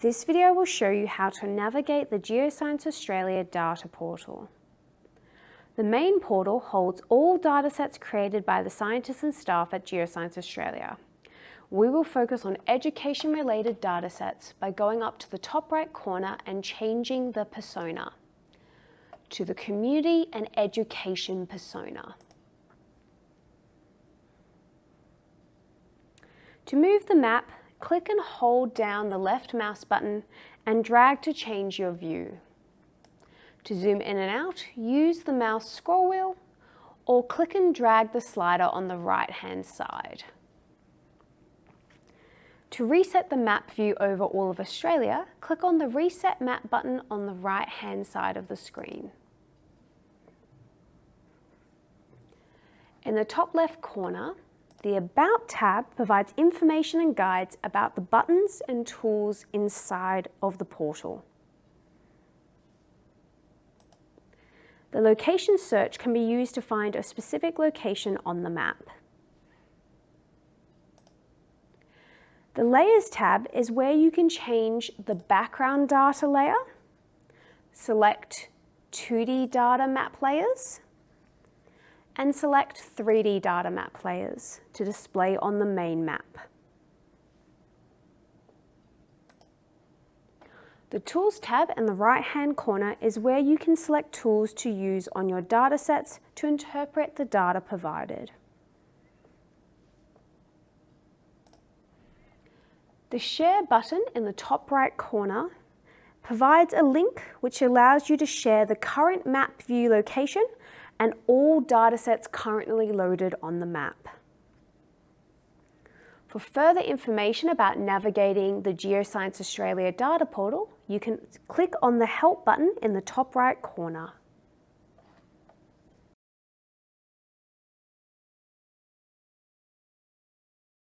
This video will show you how to navigate the Geoscience Australia data portal. The main portal holds all datasets created by the scientists and staff at Geoscience Australia. We will focus on education-related datasets by going up to the top right corner and changing the persona to the Community and Education persona. To move the map, click and hold down the left mouse button and drag to change your view. To zoom in and out, use the mouse scroll wheel or click and drag the slider on the right-hand side. To reset the map view over all of Australia, click on the Reset Map button on the right-hand side of the screen. In the top left corner, the About tab provides information and guides about the buttons and tools inside of the portal. The location search can be used to find a specific location on the map. The Layers tab is where you can change the background data layer, select 2D data map layers, and select 3D data map layers to display on the main map. The Tools tab in the right-hand corner is where you can select tools to use on your datasets to interpret the data provided. The Share button in the top right corner provides a link which allows you to share the current map view location and all datasets currently loaded on the map. For further information about navigating the Geoscience Australia data portal, you can click on the Help button in the top right corner.